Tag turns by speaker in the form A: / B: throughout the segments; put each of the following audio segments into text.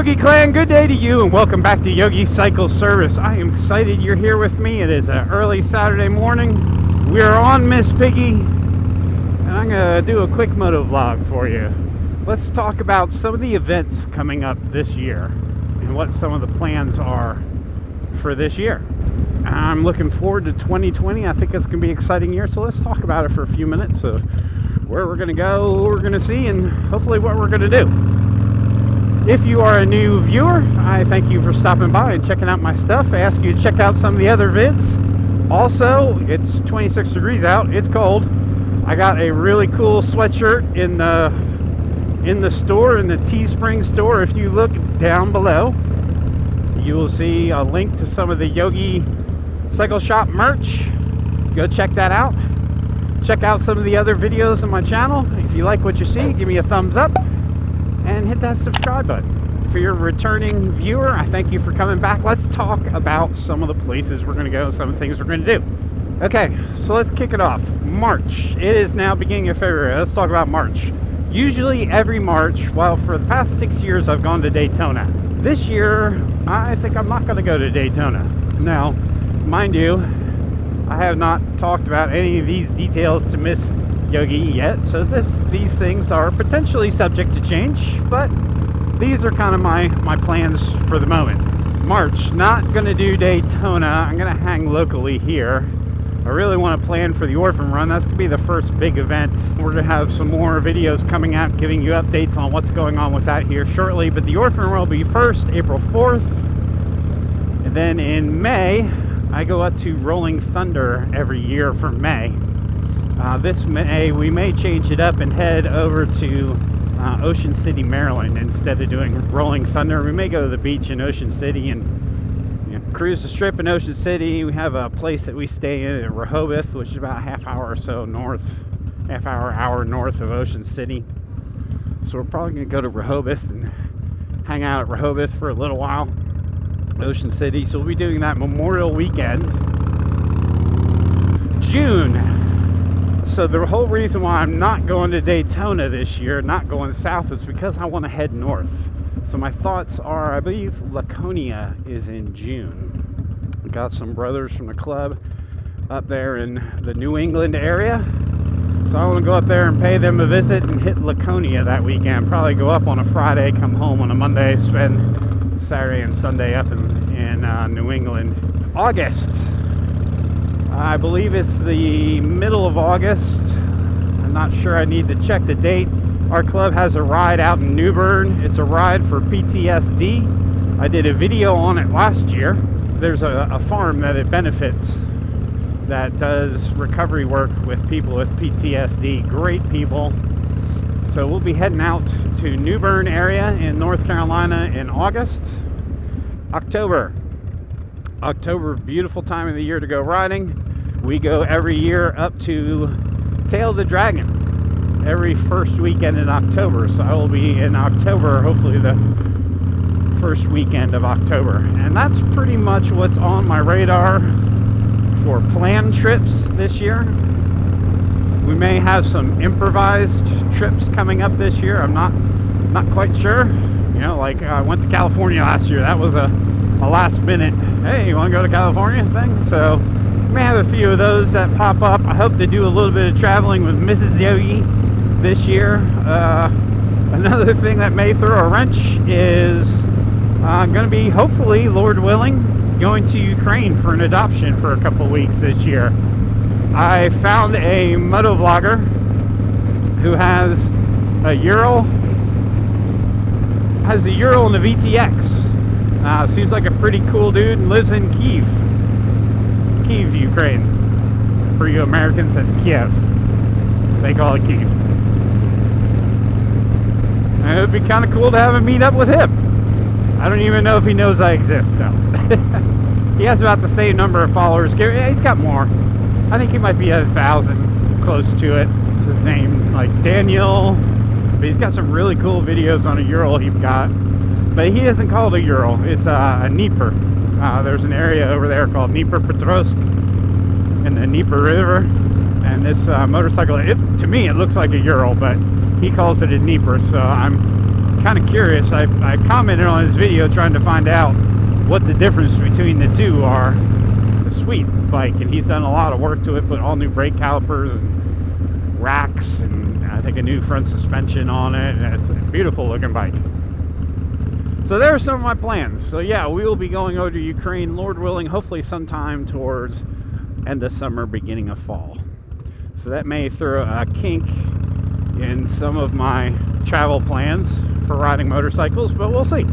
A: Yogi Clan, good day to you and welcome back to Yogi Cycle Service. I am excited you're here with me. It is an early Saturday morning. We're on Miss Piggy and I'm going to do a quick MotoVlog for you. Let's talk about some of the events coming up this year and what some of the plans are for this year. I'm looking forward to 2020. I think it's going to be an exciting year, so let's talk about it for a few minutes. So where we're going to go, what we're going to see, and hopefully what we're going to do. If you are a new viewer, I thank you for stopping by and checking out my stuff. I ask you to check out some of the other vids. Also, it's 26 degrees out. It's cold. I got a really cool sweatshirt in the store, in the Teespring store. If you look down below, you will see a link to some of the Yogi Cycle Shop merch. Go check that out. Check out some of the other videos on my channel. If you like what you see, give me a thumbs up and hit that subscribe button. For your returning viewer, I thank you for coming back. Let's talk about some of the places we're going to go, some of the things we're going to do. Okay, so let's kick it off. March. It is now beginning of February. Let's talk about March. Usually every March, well, for the past 6 years, I've gone to Daytona. This year, I think I'm not going to go to Daytona. Now, mind you, I have not talked about any of these details to Miss Yogi yet, so these things are potentially subject to change, but these are kind of my plans for the moment. March, not going to do Daytona. I'm going to hang locally here. I really want to plan for the Orphan Run. That's going to be the first big event. We're going to have some more videos coming out giving you updates on what's going on with that here shortly, but the Orphan Run will be first, April 4th, and then in May I go up to Rolling Thunder every year for May. This May, we may change it up and head over to Ocean City, Maryland. Instead of doing Rolling Thunder, we may go to the beach in Ocean City and cruise the strip in Ocean City. We have a place that we stay in at Rehoboth, which is about a half hour or so north, hour north of Ocean City. So we're probably going to go to Rehoboth and hang out at Rehoboth for a little while. Ocean City. So we'll be doing that Memorial Weekend. June. So the whole reason why I'm not going to Daytona this year, not going south, is because I want to head north. So my thoughts are, I believe Laconia is in June. We got some brothers from the club up there in the New England area. So I want to go up there and pay them a visit and hit Laconia that weekend. Probably go up on a Friday, come home on a Monday, spend Saturday and Sunday up in New England. August. I believe it's the middle of August. I'm not sure. I need to check the date. Our club has a ride out in New Bern. It's a ride for PTSD. I did a video on it last year. There's a farm that it benefits that does recovery work with people with PTSD. Great people. So we'll be heading out to New Bern area in North Carolina in August. October, beautiful time of the year to go riding. We go every year up to Tail of the Dragon every first weekend in October. So I will be in October, hopefully the first weekend of October. And that's pretty much what's on my radar for planned trips this year. We may have some improvised trips coming up this year. I'm not quite sure. You know, like I went to California last year. That was a last minute, hey, you want to go to California thing? So we may have a few of those that pop up. I hope to do a little bit of traveling with Mrs. Yogi this year. Another thing that may throw a wrench is I'm going to be, hopefully, Lord willing, going to Ukraine for an adoption for a couple weeks this year. I found a MotoVlogger who has a Ural and a VTX. Seems like a pretty cool dude and lives in Kiev, Ukraine. For you Americans, that's Kiev. They call it Kiev. And it would be kind of cool to have a meet up with him. I don't even know if he knows I exist, though. He has about the same number of followers. Yeah, he's got more. I think he might be 1,000, close to it. It's his name, like Daniel. But he's got some really cool videos on a Ural he's got. But he isn't called a Ural, it's a Dnieper. There's an area over there called Dnieper-Petrovsk in the Dnieper River. And this motorcycle, to me it looks like a Ural, but he calls it a Dnieper, so I'm kind of curious. I commented on his video trying to find out what the difference between the two are. It's a sweet bike, and he's done a lot of work to it, put all new brake calipers and racks, and I think a new front suspension on it. It's a beautiful looking bike. So there are some of my plans. So yeah, we will be going over to Ukraine, Lord willing, hopefully sometime towards end of summer, beginning of fall. So that may throw a kink in some of my travel plans for riding motorcycles, but we'll see.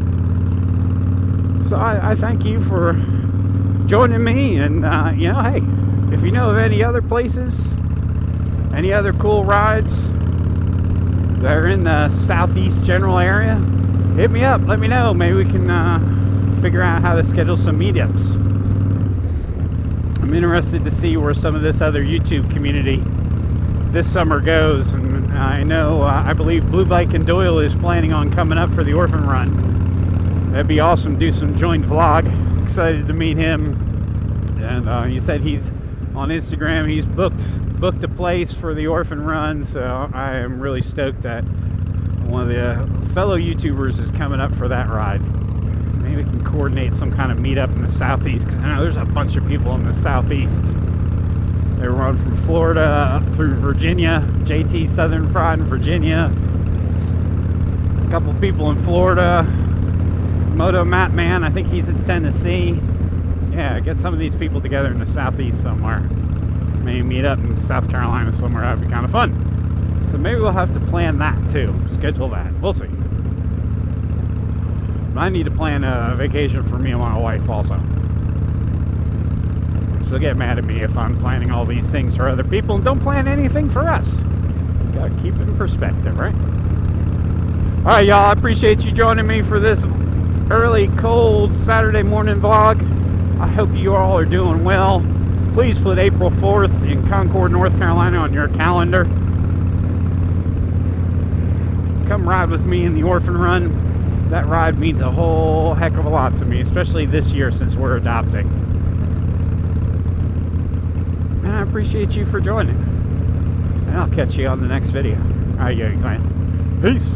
A: So I thank you for joining me, and you know, hey, if you know of any other places, any other cool rides that are in the southeast general area, hit me up, let me know. Maybe we can figure out how to schedule some meetups. I'm interested to see where some of this other YouTube community this summer goes, and I know I believe Blue Bike and Doyle is planning on coming up for the Orphan Run. That'd be awesome. Do some joint vlog. Excited to meet him, and he said he's on Instagram. He's booked a place for the Orphan Run, so I am really stoked that one of the fellow YouTubers is coming up for that ride. Maybe we can coordinate some kind of meetup in the southeast, because I know there's a bunch of people in the southeast. They run from Florida up through Virginia, JT Southern Fried in Virginia, a couple people in Florida, Moto Matt Man, I think he's in Tennessee. Yeah, get some of these people together in the southeast somewhere. Maybe meet up in South Carolina somewhere. That would be kind of fun. So maybe we'll have to plan that too, schedule that. We'll see. But I need to plan a vacation for me and my wife also. She'll get mad at me if I'm planning all these things for other people and don't plan anything for us. Gotta keep it in perspective, right? Alright, y'all, I appreciate you joining me for this early, cold Saturday morning vlog. I hope you all are doing well. Please put April 4th in Concord, North Carolina on your calendar. Come ride with me in the Orphan Run. That ride means a whole heck of a lot to me, especially this year since we're adopting. And I appreciate you for joining. And I'll catch you on the next video. Alright, Yogi Clan. Peace.